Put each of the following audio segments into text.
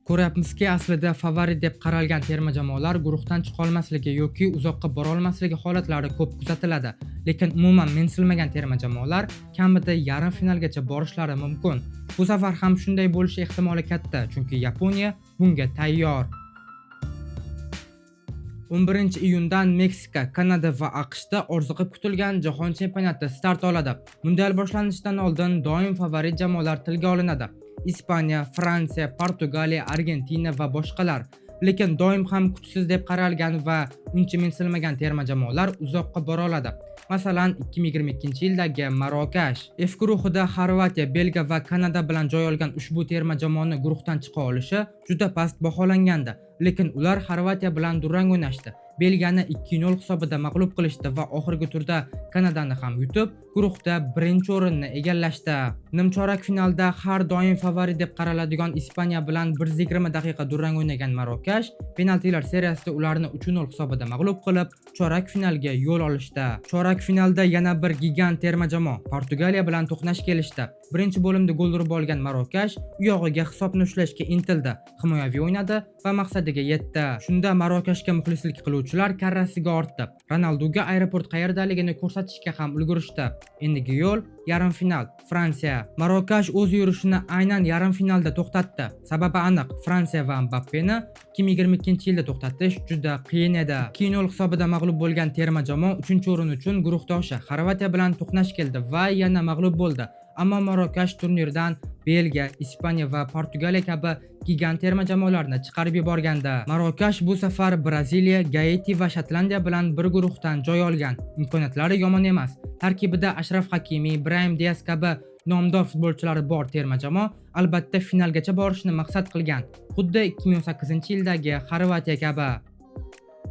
Ko'ryapmizki, aslida favorit deb qaralgan terma jamoalar guruhdan chiqa olmasligi yoki uzoqqa bora olmasligi holatlari ko'p kuzatiladi. Lekin umuman mensilmagan terma jamoalar kamida yarim finalgacha borishlari mumkin. Bu safar ham shunday bo'lishi ehtimoli katta, chunki Yaponiya bunga tayyor. 11-iyundan Meksika, Kanada va AQShda orziqib kutilgan jahon chempionati start oladi. Mundial boshlanishidan oldin doim favorit jamoalar tilga olinadi. Ispaniya, Fransiya, Portugaliya, Argentina va boshqalar. Lekin doim ham kuchsiz deb qaralgan va uncha mensilmagan terma jamoalar uzoqqa bora oladi. Masalan, 2022-yildagi Marokash F guruhida Xorvatiya, Belgiya va Kanada bilan joy olgan ushbu terma jamoani guruhdan chiqa olishi juda past baholangandi. Lekin ular Xorvatiya bilan durang o'ynashdi. Belgiyani 2-0 hisobida mag'lub qilishdi va oxirgi turda Kanadani ham yutib, guruhda birinchi o'rinni egallashdi. Nimchorak finalda har doim favorit deb qaraladigan Ispaniya bilan 120 daqiqa durang o'ynagan Marokash penaltilar seriyasida ularni 3-0 hisobida mag'lub qilib, chorak finalga yo'l olishdi. Chorak finalda yana bir gigant terma jamoa Portugaliya bilan to'qnash kelishdi. Birinchi bo'limda gol urib olgan Marokash u yog'iga hisobni ushlashga intildi, himoyaviy o'ynadi va maqsadiga yetdi. Shunda Marokashga muxlislik qiluvchilar karrasiga ortdi. Ronalduga aeroport qayerdaligini ko'rsatishga ham ulgurishdi. Endigi yo'l yarim final Fransiya. Marokash o'z yurishini aynan yarim finalda to'xtatdi. Sababi aniq, Fransiya va Mbappeni 2022-yilda to'xtatish juda qiyin edi. 2-0 hisobida mag'lub bo'lgan terma jamoa 3-o'rin uchun guruhdoshi Xorvatiya bilan to'qnash keldi va yana mag'lub bo'ldi. Ammo Marokash turnirdan Belgiya, Ispaniya va Portugaliya kabi gigant terma jamoalarni chiqarib yuborgandi. Marokash bu safar Braziliya, Gaiti va Shotlandiya bilan bir guruhdan joy olgan. Imkoniyatlari yomon emas. Tarkibida Ashraf Hakimi, Brahim Diaz kabi nomdor futbolchilari bor terma jamoa albatta finalgacha borishni maqsad qilgan. Xuddi 2018-yildagi Xorvatiya kabi.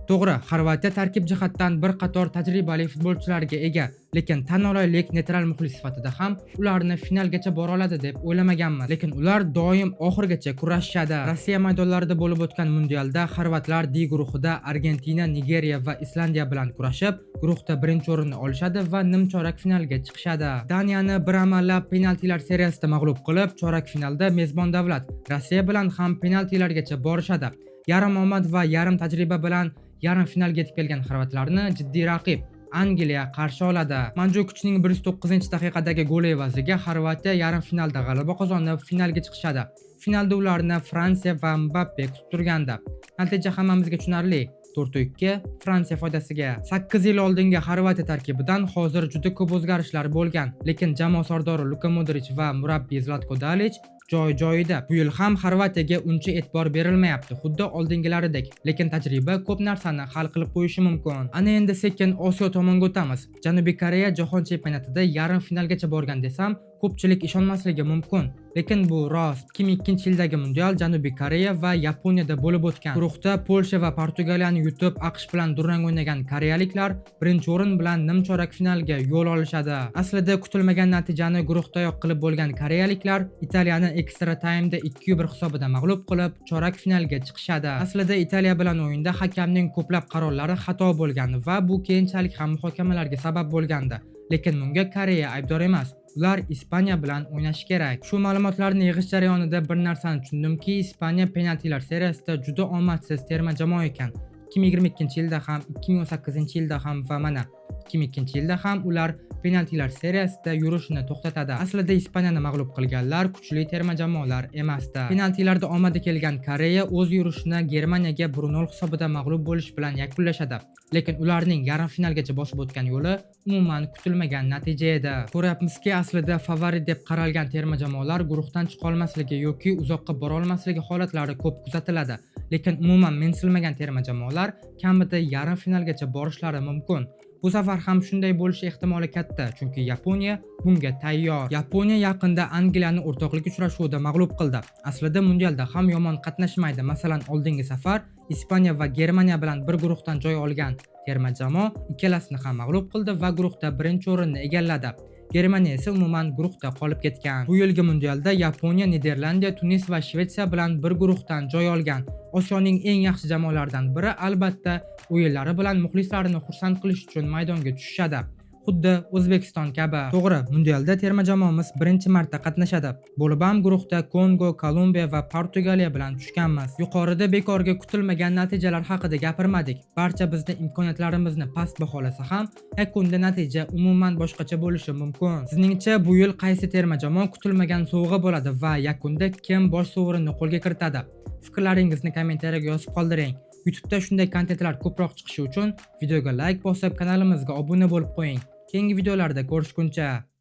To'g'ri, Xorvatiya tarkib jihatdan bir qator tajribali futbolchilarga ega, lekin tan olaylik, neytral muxlis sifatida ham ularni finalgacha bora oladi deb o'ylamaganmiz. Lekin ular doim oxirgacha kurashishadi. Rossiya maydonlarida bo'lib o'tgan mundialda xorvatlar D guruhida Argentina, Nigeriya va Islandiya bilan kurashib, guruhda birinchi o'rinni olishadi va nimchorak finalga chiqishadi. Daniyani bir amallab penaltilar seriyasida mag'lub qilib, chorak finalda mezbon davlat Rossiya bilan ham penaltilargacha borishadi. Yarim omad va yarim tajriba bilan yarim finalga yetib kelgan xorvatlarni jiddiy raqib Angliya qarshi oladi. Mandjukichning 109-daqiqadagi goli evaziga Xorvatiya yarim finalda g'alaba qozonib, finalga chiqishadi. Finalda ularni Fransiya va Mbappe kutib turgandi. Natija hammamizga tushunarli. 4-2 Fransiya foydasiga. 8 yil oldingi Xorvatiya tarkibidan hozir juda ko'p o'zgarishlar bo'lgan, lekin jamoa sardori Luka Modric va murabbiy Zlatko Dalic joyida. Bu yil ham Xorvatiyaga uncha e'tibor berilmayapti, xuddi oldingilaridek, lekin tajriba ko'p narsani hal qilib qo'yishi mumkin. Ana endi sekin Osiyo tomonga o'tamiz. Janubiy Koreya jahon chempionatida yarim finalgacha borgan desam, ko'pchilik ishonmasligi mumkin, lekin bu rost. 2002-yildagi mundial Janubiy Koreya va Yaponiyada bo'lib o'tgan. Guruhda Polsha va Portugaliyani yutib, AQSh bilan durang o'ynagan koreyaliklar birinchi o'rin bilan nimchorak finalga yo'l olishadi. Aslida kutilmagan natijani guruhdayoq qilib bo'lgan koreyaliklar Italiyani ekstra taymda 2-1 hisobida mag'lub qilib, chorak finalga chiqishadi. Aslida Italiya bilan o'yinda hakamning ko'plab qarorlari xato bo'lgan va bu keyinchalik ham muhokamalarga sabab bo'lgandi. Lekin bunga Koreya aybdor emas. Ular Ispaniya bilan o'ynashi kerak. Shu ma'lumotlarni yig'ish jarayonida bir narsani tushundimki, Ispaniya penaltilar seriyasida juda omadsiz terma jamoa ekan. 2022-yilda ham, 2018-yilda ham va mana 2002-yilda ham ular penaltilar seriyasida yurishini to'xtatadi. Aslida Ispaniyani mag'lub qilganlar kuchli terma jamoalar emasdi. Penaltilarda omadi kelgan Koreya o'z yurishini Germaniyaga 1-0 hisobida mag'lub bo'lish bilan yakunlashadi. Lekin ularning yarim finalgacha bosib o'tgan yo'li umuman kutilmagan natija edi. Ko'ryapmizki, aslida favorit deb qaralgan terma jamoalar guruhdan chiqa olmasligi yoki uzoqqa bora olmasligi holatlari ko'p kuzatiladi. Lekin umuman mensilmagan terma jamoalar kamida yarim finalgacha borishlari mumkin. Bu safar ham shunday bo'lishi ehtimoli katta, chunki Yaponiya bunga tayyor. Yaponiya yaqinda Angliyani o'rtoqlik uchrashuvida mag'lub qildi. Aslida mundialda ham yomon qatnashmaydi. Masalan, oldingi safar Ispaniya va Germaniya bilan bir guruhdan joy olgan terma jamoa ikkalasini ham mag'lub qildi va guruhda birinchi o'rinni egalladi. Germaniya esa umuman guruhda qolib ketgan. Bu yilgi mundialda Yaponiya, Niderlandiya, Tunis va Shvetsiya bilan bir guruhdan joy olgan. Osiyoning eng yaxshi jamoalaridan biri, albatta o'yinlari bilan muxlislarini xursand qilish uchun maydonga tushishadi. xuddi O'zbekiston kabi. To'g'ri, mundialda terma jamoamiz birinchi marta qatnashadi. Bo'lib ham guruhda Kongo, Kolumbiya va Portugaliya bilan tushganmiz. Yuqorida bekorga kutilmagan natijalar haqida gapirmadik. Barcha bizni imkoniyatlarimizni past baholasa ham, yakunda natija umuman boshqacha bo'lishi mumkin. Sizningcha bu yil qaysi terma jamoa kutilmagan sovg'a bo'ladi va yakunda kim bosh sovrinni qo'lga kiritadi? Fikrlaringizni kommentariyaga yozib qoldiring. YouTube'da shunday kontentlar ko'proq chiqishi uchun videoga like bosib, kanalimizga obuna bo'lib qo'ying. Keyingi videolarda ko'rishguncha